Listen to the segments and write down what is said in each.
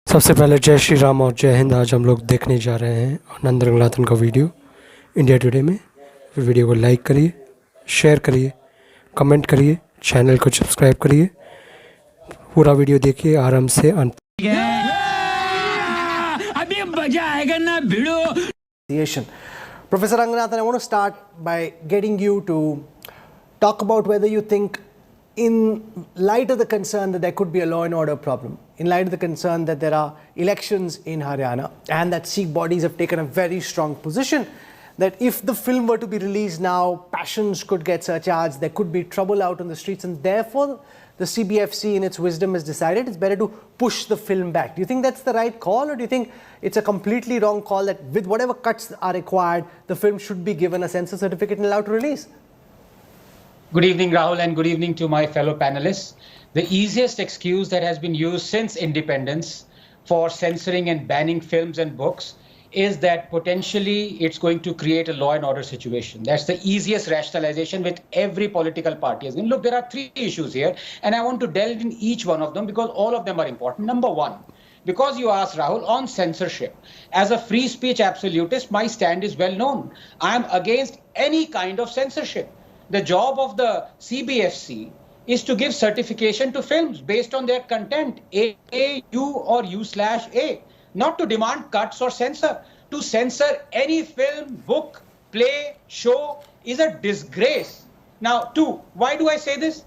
सबसे पहले जय श्री राम और जय हिंद। आज हम लोग देखने जा रहे हैं आनंद रंगनाथन का वीडियो इंडिया टुडे में। वीडियो को लाइक करिए, शेयर करिए, कमेंट करिए, चैनल को सब्सक्राइब करिए। पूरा वीडियो देखिए आराम से अंत। अभी मजा आएगा ना भिड़ो। Professor Ranganathan, I want to start by getting you to talk about whether you think, in light of the concern that there could be a law and order problem, in light of the concern that there are elections in Haryana and that Sikh bodies have taken a very strong position, that if the film were to be released now, passions could get surcharged, there could be trouble out on the streets, and therefore the CBFC in its wisdom has decided it's better to push the film back. Do you think that's the right call, or do you think it's a completely wrong call that with whatever cuts are required, the film should be given a censor certificate and allowed to release? Good evening, Rahul, and good evening to my fellow panelists. The easiest excuse that has been used since independence for censoring and banning films and books is that potentially it's going to create a law and order situation. That's the easiest rationalization which every political party has given. Look, there are three issues here, and I want to delve in each one of them because all of them are important. Number one, because you asked, Rahul, on censorship. As a free speech absolutist, my stand is well known. I am against any kind of censorship. The job of the CBFC is to give certification to films based on their content, A, U, or U/A, not to demand cuts or censor. To censor any film, book, play, show is a disgrace. Now, two, why do I say this?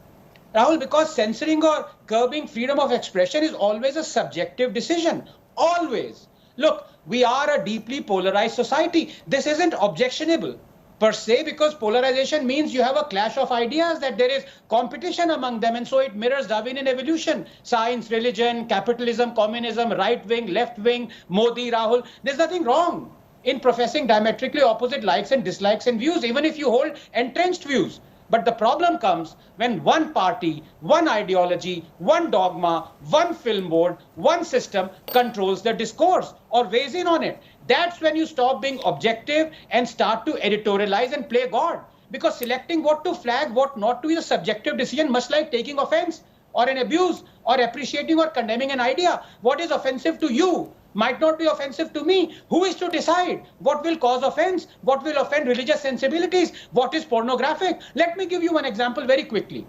Rahul, because censoring or curbing freedom of expression is always a subjective decision. Always. Look, we are a deeply polarized society. This isn't objectionable per se, because polarization means you have a clash of ideas, that there is competition among them, and so it mirrors Darwinian evolution. Science, religion, capitalism, communism, right wing, left wing, Modi, Rahul. There's nothing wrong in professing diametrically opposite likes and dislikes and views, even if you hold entrenched views. But the problem comes when one party, one ideology, one dogma, one film board, one system controls the discourse or weighs in on it. That's when you stop being objective and start to editorialize and play God. Because selecting what to flag, what not to is a subjective decision, much like taking offense or an abuse or appreciating or condemning an idea. What is offensive to you might not be offensive to me. Who is to decide what will cause offense, what will offend religious sensibilities, what is pornographic? Let me give you one example very quickly.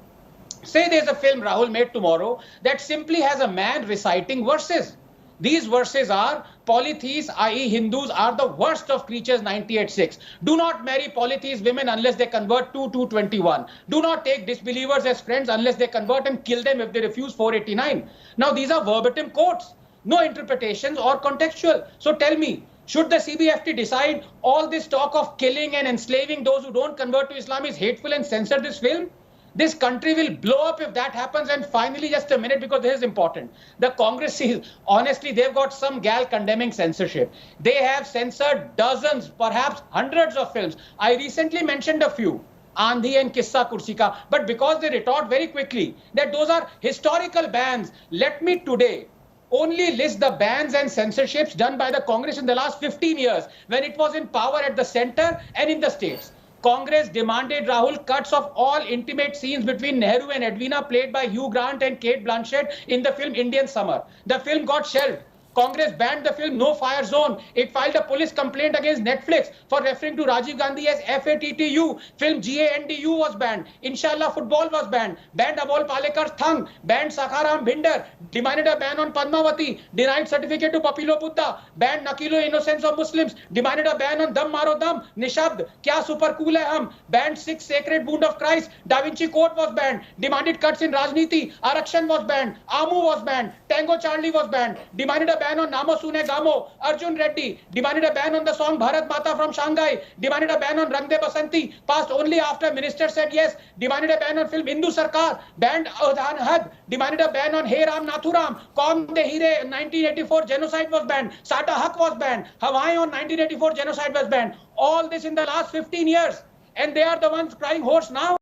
Say there's a film, Rahul, made tomorrow that simply has a man reciting verses. These verses are, polytheists, i.e. Hindus, are the worst of creatures, 98:6. Do not marry polytheist women unless they convert to 221. Do not take disbelievers as friends unless they convert, and kill them if they refuse, 489. Now these are verbatim quotes. No interpretations or contextual. So tell me, should the CBFT decide all this talk of killing and enslaving those who don't convert to Islam is hateful and censor this film? This country will blow up if that happens. And finally, just a minute, because this is important. The Congress is, honestly, they've got some gal condemning censorship. They have censored dozens, perhaps hundreds of films. I recently mentioned a few. Andhi and Kissa Kursi Ka. But because they retort very quickly that those are historical bans, let me today only list the bans and censorships done by the Congress in the last 15 years when it was in power at the center and in the states. Congress demanded, Rahul, cuts of all intimate scenes between Nehru and Edwina played by Hugh Grant and Kate Blanchett in the film Indian Summer. The film got shelved. Congress banned the film No Fire Zone. It filed a police complaint against Netflix for referring to Rajiv Gandhi as FATTU. Film GANDU was banned. Inshallah Football was banned. Banned Amol Palekar's Thang. Banned Sakharam Bhinder. Demanded a ban on Padmavati. Denied certificate to Papilo Buddha. Banned Nakilo Innocence of Muslims. Demanded a ban on Dam Maro Dam. Nishabd. Kya super cool hai hum. Banned Six Sacred Wound of Christ. Da Vinci Code was banned. Demanded cuts in Rajniti. Arakshan was banned. Amu was banned. Tango Charlie was banned. Demanded a ban on Namo Sune Gamo. Arjun Reddy demanded a ban on the song Bharat Mata from Shanghai. Demanded a ban on Rang De Basanti, passed only after minister said yes. Demanded a ban on film Hindu Sarkar. Banned Adhan Had. Demanded a ban on Hey Ram Nathuram. Kaum De Hire 1984 genocide was banned. Sata Haq was banned. Hawaii on 1984 genocide was banned. All this in the last 15 years. And they are the ones crying hoarse now.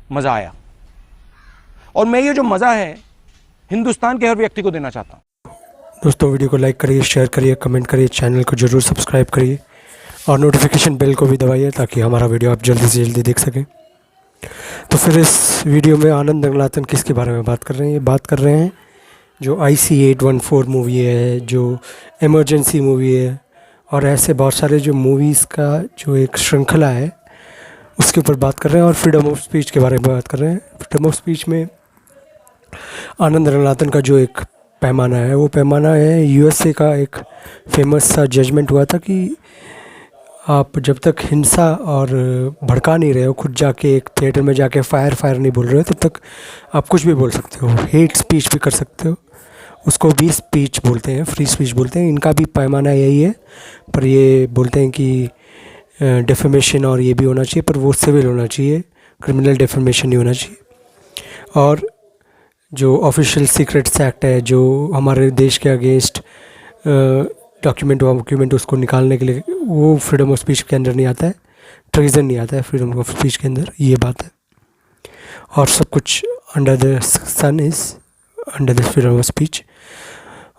मजा आया और मैं ये जो मजा है हिंदुस्तान के हर व्यक्ति को देना चाहता हूं। दोस्तों वीडियो को लाइक करिए, शेयर करिए, कमेंट करिए, चैनल को ज़रूर सब्सक्राइब करिए और नोटिफिकेशन बेल को भी दबाइए ताकि हमारा वीडियो आप जल्दी से जल्दी देख सकें। तो फिर इस वीडियो में आनंद रंगनाथन किसके बारे में बात कर रहे हैं? ये बात कर रहे हैं जो IC-814 मूवी है, जो इमरजेंसी मूवी है, और ऐसे बहुत सारे जो मूवीज़ का जो एक श्रृंखला है उसके ऊपर बात कर रहे हैं और फ्रीडम ऑफ स्पीच के बारे में बात कर रहे हैं। फ्रीडम ऑफ स्पीच में आनंद रंगनाथन का जो एक पैमाना है वो पैमाना है USA का एक फेमस सा जजमेंट हुआ था कि आप जब तक हिंसा और भड़का नहीं रहे हो, खुद जाके एक थिएटर में जाके फायर नहीं बोल रहे हो, तब तक आप कुछ भी बोल सकते हो। हेट स्पीच भी कर सकते हो, उसको भी स्पीच बोलते हैं, फ्री स्पीच बोलते हैं। इनका भी पैमाना यही है, पर ये बोलते हैं कि डेफेमेशन और ये भी होना चाहिए, पर वो सिविल होना चाहिए, क्रिमिनल डेफेमेशन नहीं होना चाहिए। और जो ऑफिशियल सीक्रेट्स एक्ट है, जो हमारे देश के अगेंस्ट डॉक्यूमेंट उसको निकालने के लिए, वो फ्रीडम ऑफ स्पीच के अंदर नहीं आता है। ट्रीजन नहीं आता है फ्रीडम ऑफ स्पीच के अंदर, ये बात है। और सब कुछ under the sun is under the freedom of speech,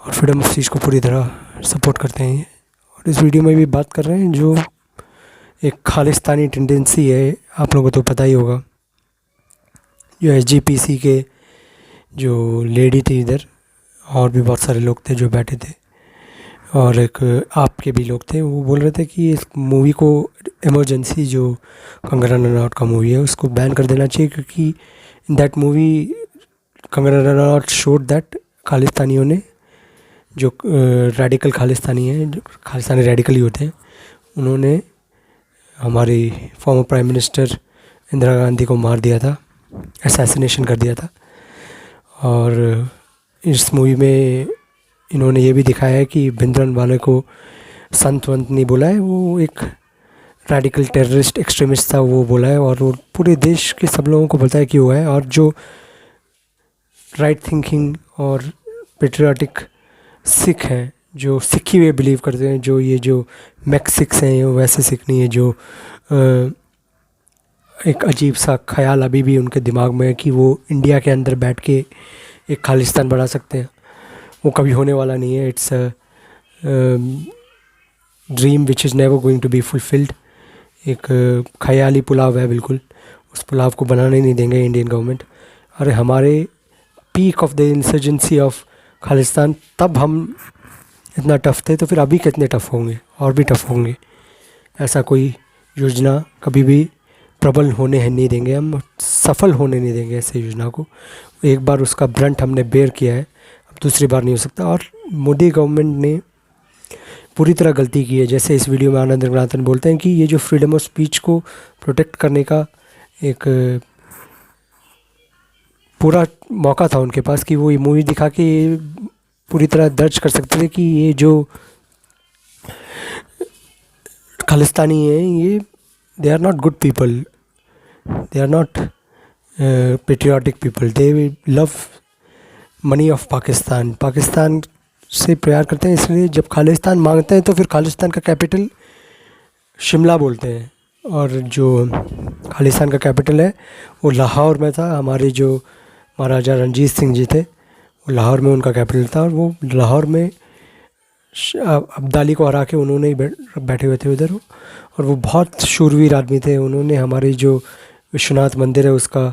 और फ्रीडम ऑफ स्पीच को पूरी तरह सपोर्ट करते हैं। और इस वीडियो में भी बात कर रहे हैं जो एक खालिस्तानी टेंडेंसी है, आप लोगों को तो पता ही होगा। जो SGPC के जो लेडी थी इधर, और भी बहुत सारे लोग थे जो बैठे थे, और एक आपके भी लोग थे, वो बोल रहे थे कि इस मूवी को इमरजेंसी, जो कंगना रनौत का मूवी है, उसको बैन कर देना चाहिए, क्योंकि in that movie Kangana Ranaut showed that खालिस्तानियों ने, जो रेडिकल खालिस्तानी हैं, जो खालिस्तानी रेडिकल ही होते हैं, उन्होंने हमारी former prime minister Indira Gandhi को मार दिया था, असैसिनेशन कर दिया था। और इस मूवी में इन्होंने ये भी दिखाया है कि भिंद्रन वाले को संत वंत नहीं बोला है, वो एक रेडिकल टेररिस्ट एक्सट्रीमिस्ट था, वो बोला है। और वो पूरे देश के सब लोगों को पता है कि वो है। और जो राइट थिंकिंग और पेट्रियाटिक सिख हैं, जो सिखी हुए बिलीव करते हैं, जो ये जो मैक्सिक्स हैं, वो वैसे सिख नहीं है, जो एक अजीब सा ख्याल अभी भी उनके दिमाग में है कि वो इंडिया के अंदर बैठ के एक खालिस्तान बना सकते हैं, वो कभी होने वाला नहीं है। It's a dream which is never going to be fulfilled. एक ख्याली पुलाव है बिल्कुल, उस पुलाव को बनाने नहीं देंगे इंडियन गवर्नमेंट। अरे हमारे peak of the insurgency of Khalistan, तब हम इतना टफ थे, तो फिर अभी कितने टफ होंगे, और भी टफ होंगे। ऐसा कोई योजना कभी भी प्रबल होने नहीं देंगे, हम सफल होने नहीं देंगे ऐसे योजना को। एक बार उसका ब्रंट हमने बेयर किया है, अब दूसरी बार नहीं हो सकता। और मोदी गवर्नमेंट ने पूरी तरह गलती की है। जैसे इस वीडियो में आनंद रंगनाथन बोलते हैं कि ये जो फ्रीडम ऑफ स्पीच को प्रोटेक्ट करने का एक पूरा मौका था उनके पास, कि वो ये मूवी दिखा के पूरी तरह दर्ज कर सकते थे कि ये जो खालिस्तानी हैं, ये they are not good people, they are not patriotic people, they love money of Pakistan. Pakistan से प्यार करते हैं, इसलिए जब खालिस्तान मांगते हैं तो फिर खालिस्तान का कैपिटल शिमला बोलते हैं। और जो खालिस्तान का कैपिटल है वो लाहौर में था। हमारे जो महाराजा रणजीत सिंह जी थे, वो लाहौर में उनका कैपिटल था, और वो लाहौर में अब्दाली को हरा के उन्होंने ही बैठे हुए थे उधर। और वो बहुत शूरवीर आदमी थे। उन्होंने हमारी जो विश्वनाथ मंदिर है उसका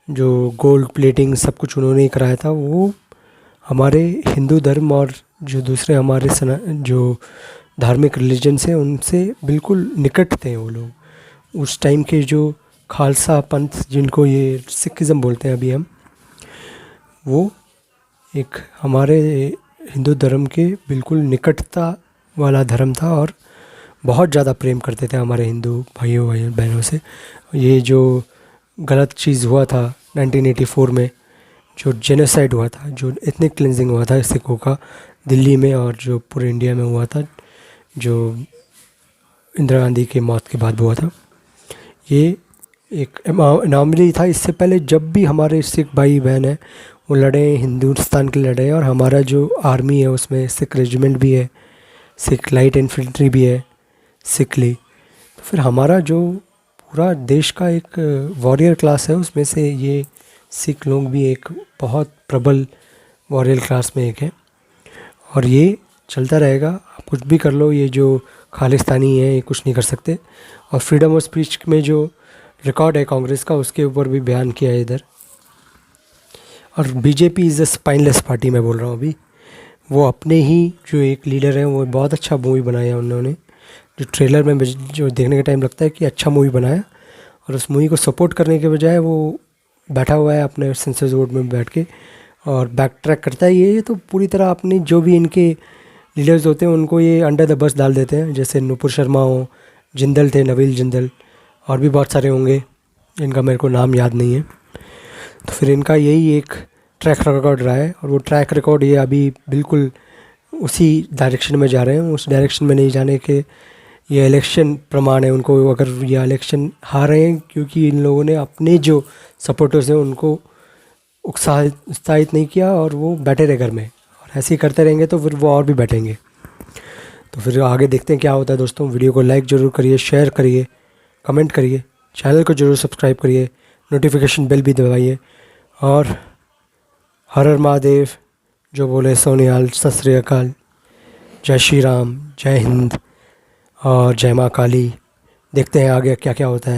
जो गोल्ड प्लेटिंग सब कुछ उन्होंने ही कराया था। वो हमारे हिंदू धर्म और जो दूसरे हमारे जो धार्मिक रिलीजन्स हैं उनसे बिल्कुल निकट थे वो लोग। उस टाइम के जो खालसा पंथ, जिनको ये सिखिज़म बोलते हैं अभी हम, वो एक हमारे हिंदू धर्म के बिल्कुल निकटता वाला धर्म था, और बहुत ज़्यादा प्रेम करते थे हमारे हिंदू भाइयों बहनों से। ये जो गलत चीज़ हुआ था 1984 में, जो जेनोसाइड हुआ था, जो एथनिक क्लिनजिंग हुआ था सिखों का दिल्ली में और जो पूरे इंडिया में हुआ था, जो इंदिरा गांधी के मौत के बाद हुआ था, ये एक अनॉमली था। इससे पहले जब भी हमारे सिख भाई बहन हैं वो लड़े, हिंदुस्तान के लड़े, और हमारा जो आर्मी है उसमें सिख रेजिमेंट भी है, सिख लाइट इन्फेंट्री भी है, सिखली। तो फिर हमारा जो पूरा देश का एक वॉरियर क्लास है, उसमें से ये सिख लोग भी एक बहुत प्रबल वॉरियर क्लास में एक है। और ये चलता रहेगा, आप कुछ भी कर लो, ये जो खालिस्तानी है ये कुछ नहीं कर सकते। और फ्रीडम ऑफ स्पीच में जो रिकॉर्ड है कांग्रेस का, उसके ऊपर भी बयान किया है इधर। और BJP is a spineless party, मैं बोल रहा हूँ अभी। वो अपने ही जो एक लीडर हैं, वो बहुत अच्छा मूवी बनाया उन्होंने, जो ट्रेलर में जो देखने के टाइम लगता है कि अच्छा मूवी बनाया, और उस मूवी को सपोर्ट करने के बजाय वो बैठा हुआ है अपने सेंसर बोर्ड में बैठ के और बैक ट्रैक करता है। ये तो पूरी तरह अपनी जो भी इनके लीडर्स होते हैं उनको ये अंडर द बस डाल देते हैं, जैसे नुपुर शर्मा हो, जिंदल थे, नवील जिंदल, और भी बहुत सारे होंगे, इनका मेरे को नाम याद नहीं है। तो फिर इनका यही एक ट्रैक रिकॉर्ड रहा है, और वो ट्रैक रिकॉर्ड ये अभी बिल्कुल उसी डायरेक्शन में जा रहे हैं। उस डायरेक्शन में नहीं जाने के ये इलेक्शन प्रमाण है उनको, अगर ये इलेक्शन हार रहे हैं क्योंकि इन लोगों ने अपने जो सपोर्टर्स हैं उनको उत्साहित नहीं किया और वो बैठे रहे घर में, और ऐसे ही करते रहेंगे तो फिर वो और भी बैठेंगे। तो फिर आगे देखते हैं क्या होता है दोस्तों। वीडियो को लाइक ज़रूर करिए, शेयर करिए, कमेंट करिए, चैनल को ज़रूर सब्सक्राइब करिए, नोटिफिकेशन बेल भी दबाइए, और हर हर महादेव, जो बोले सोनिहाल, सत श्री अकाल, जय श्री राम, जय हिंद और जय माँ काली। देखते हैं आगे क्या क्या होता है।